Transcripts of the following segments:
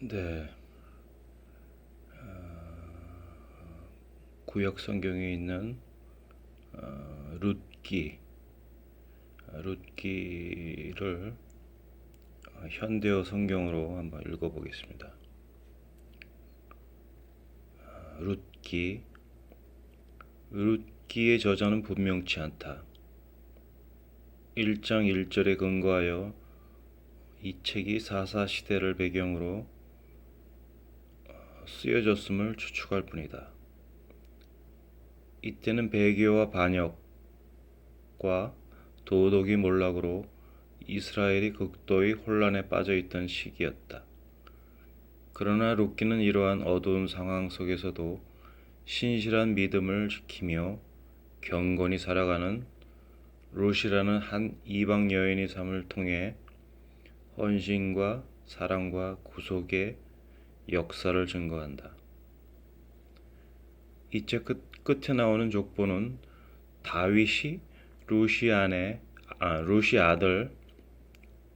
네, 구약 성경에 있는 룻기, 룻기를 현대어 성경으로 한번 읽어보겠습니다. 룻기, 룻기의 저자는 분명치 않다. 1장 1절에 근거하여 이 책이 사사 시대를 배경으로 쓰여졌음을 추측할 뿐이다. 이때는 배교와 반역과 도덕이 몰락으로 이스라엘이 극도의 혼란에 빠져 있던 시기였다. 그러나 룻기는 이러한 어두운 상황 속에서도 신실한 믿음을 지키며 경건히 살아가는 룻이라는 한 이방 여인의 삶을 통해 헌신과 사랑과 구속의 역사를 증거한다. 이 책 끝에 나오는 족보는 다윗이 룻이 아들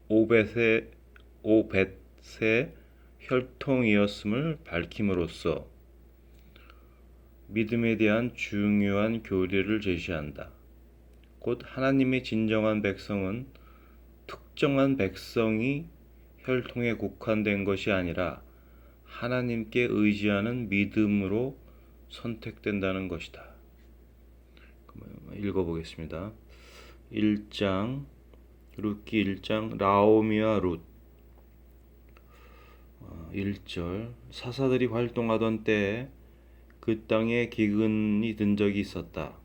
오벳의 혈통이었음을 밝힘으로써 믿음에 대한 중요한 교리를 제시한다. 곧 하나님의 진정한 백성은 특정한 백성이 혈통에 국한된 것이 아니라 하나님께 의지하는 믿음으로 선택된다는 것이다. 읽어보겠습니다. 1장 룻기 1장 나오미와 룻 1절 사사들이 활동하던 때에 그 땅에 기근이 든 적이 있었다.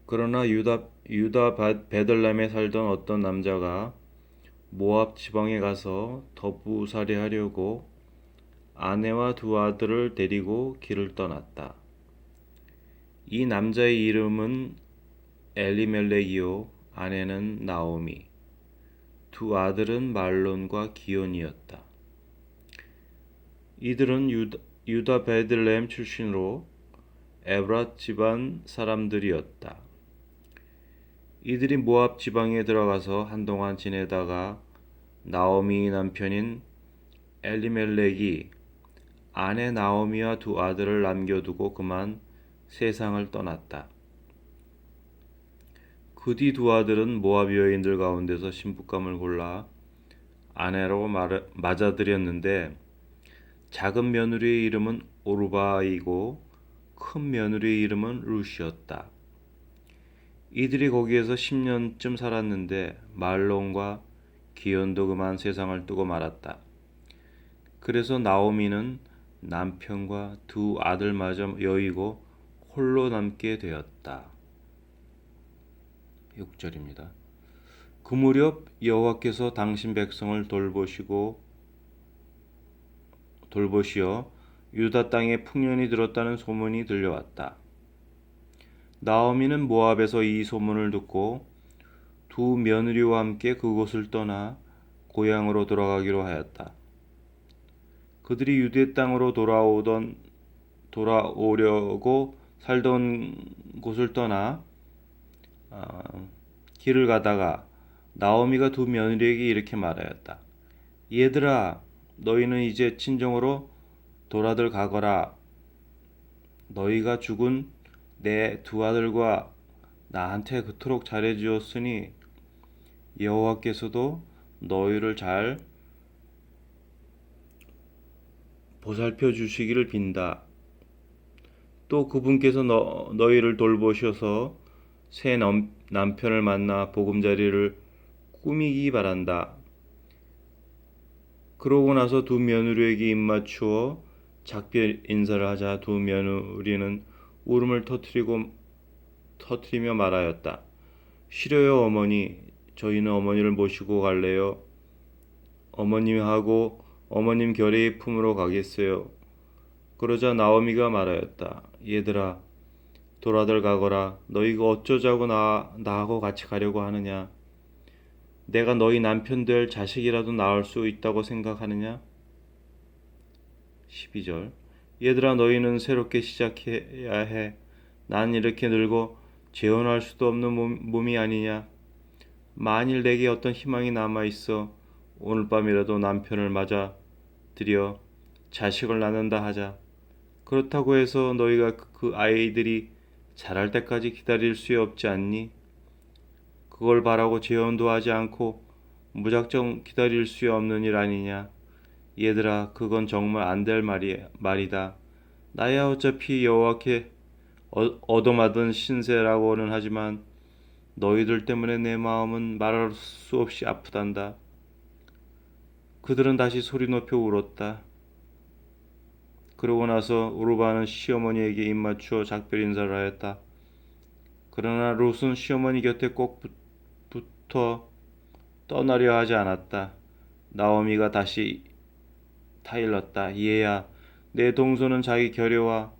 그러나 유다 베들레헴에 살던 어떤 남자가 모압 지방에 가서 더부살이 하려고 아내와 두 아들을 데리고 길을 떠났다. 이 남자의 이름은 엘리멜렉이요 아내는 나오미, 두 아들은 말론과 기온이었다. 이들은 유다 베들레헴 출신으로 에브랏 집안 사람들이었다. 이들이 모압 지방에 들어가서 한동안 지내다가 나오미 남편인 엘리멜렉이 아내 나오미와 두 아들을 남겨두고 그만 세상을 떠났다. 그 뒤 두 아들은 모압 여인들 가운데서 신부감을 골라 아내로 맞아들였는데 작은 며느리의 이름은 오르바이고 큰 며느리의 이름은 룻이었다. 이들이 거기에서 10년쯤 살았는데 말론과 기온도 그만 세상을 뜨고 말았다. 그래서 나오미는 남편과 두 아들마저 여의고 홀로 남게 되었다. 6절입니다. 그 무렵 여호와께서 당신 백성을 돌보시어 유다 땅에 풍년이 들었다는 소문이 들려왔다. 나오미는 모압에서 이 소문을 듣고 두 며느리와 함께 그곳을 떠나 고향으로 돌아가기로 하였다. 그들이 유대 땅으로 돌아오려고 살던 곳을 떠나 길을 가다가 나오미가 두 며느리에게 이렇게 말하였다. 얘들아, 너희는 이제 친정으로 돌아들 가거라. 너희가 죽은 내 두 아들과 나한테 그토록 잘해주었으니 여호와께서도 너희를 잘 보살펴 주시기를 빈다. 또 그분께서 너희를 돌보셔서 새 남편을 만나 보금자리를 꾸미기 바란다. 그러고 나서 두 며느리에게 입맞추어 작별 인사를 하자 두 며느리는 울음을 터뜨리며 말하였다. 싫어요 어머니, 저희는 어머니를 모시고 갈래요. 어머님하고 어머님 결의의 품으로 가겠어요. 그러자 나오미가 말하였다. 얘들아, 돌아들 가거라. 너희가 어쩌자고 나하고 같이 가려고 하느냐? 내가 너희 남편 될 자식이라도 낳을 수 있다고 생각하느냐? 12절 얘들아, 너희는 새롭게 시작해야 해. 난 이렇게 늙어 재혼할 수도 없는 몸이 아니냐? 만일 내게 어떤 희망이 남아있어 오늘 밤이라도 남편을 맞아 들여 자식을 낳는다 하자. 그렇다고 해서 너희가 그 아이들이 자랄 때까지 기다릴 수 없지 않니? 그걸 바라고 재혼도 하지 않고 무작정 기다릴 수 없는 일 아니냐? 얘들아, 그건 정말 안 될 말이다. 나야 어차피 여호와께 얻어맞은 신세라고는 하지만 너희들 때문에 내 마음은 말할 수 없이 아프단다. 그들은 다시 소리 높여 울었다. 그러고 나서 우르바는 시어머니에게 입맞추어 작별 인사를 하였다. 그러나 롯은 시어머니 곁에 꼭 붙어 떠나려 하지 않았다. 나오미가 다시 타일렀다. 얘야, 내 동서는 자기 결여와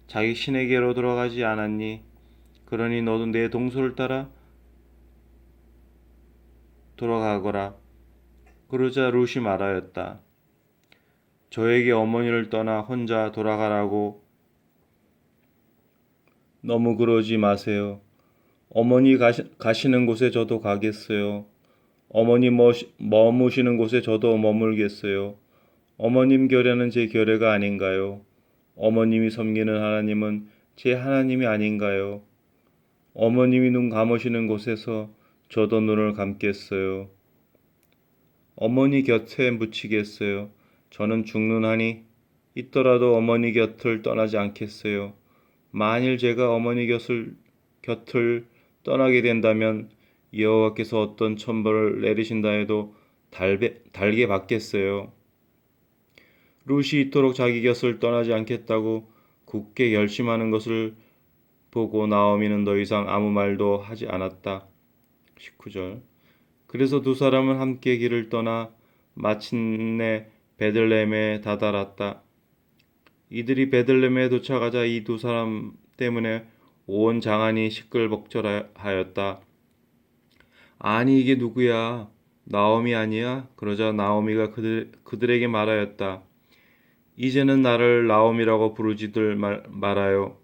자기 신에게로 돌아가지 않았니? 그러니 너도 내 동서를 따라 돌아가거라. 그러자 롯이 말하였다. 저에게 어머니를 떠나 혼자 돌아가라고 너무 그러지 마세요. 어머니 가시는 곳에 저도 가겠어요. 어머니 머무시는 곳에 저도 머물겠어요. 어머님 결례는 제 결례가 아닌가요? 어머님이 섬기는 하나님은 제 하나님이 아닌가요? 어머님이 눈 감으시는 곳에서 저도 눈을 감겠어요. 어머니 곁에 묻히겠어요. 저는 죽는 한이 있더라도 어머니 곁을 떠나지 않겠어요. 만일 제가 어머니 곁을 떠나게 된다면 여호와께서 어떤 천벌을 내리신다 해도 달게 받겠어요. 룻이 이토록 자기 곁을 떠나지 않겠다고 굳게 결심하는 것을 보고 나오미는 더 이상 아무 말도 하지 않았다. 19절. 그래서 두 사람은 함께 길을 떠나 마침내 베들레헴에 다다랐다. 이들이 베들레헴에 도착하자 이 두 사람 때문에 온 장안이 시끌벅적하였다. 아니 이게 누구야? 나오미 아니야? 그러자 나오미가 그들에게 말하였다. 이제는 나를 나오미라고 부르지들 말아요.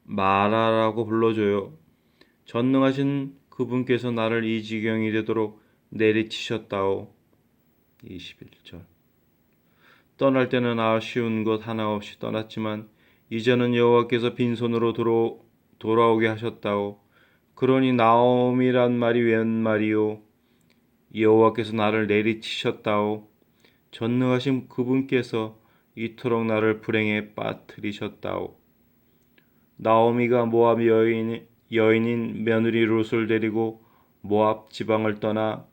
마라라고 불러줘요. 전능하신 그분께서 나를 이 지경이 되도록 내리치셨다오. 21절. 떠날 때는 아쉬운 것 하나 없이 떠났지만 이제는 여호와께서 빈손으로 돌아오게 하셨다오. 그러니 나옴이란 말이 웬 말이요? 여호와께서 나를 내리치셨다오. 전능하신 그분께서 이토록 나를 불행에 빠뜨리셨다오. 나오미가 모압 여인인 며느리 룻을 데리고 모압 지방을 떠나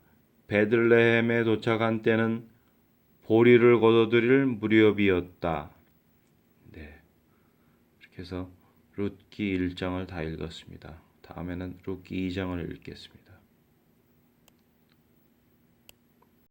베들레헴에 도착한 때는 보리를 거둬들일 무렵이었다. 네, 이렇게 해서 룻기 1장을 다 읽었습니다. 다음에는 룻기 2장을 읽겠습니다.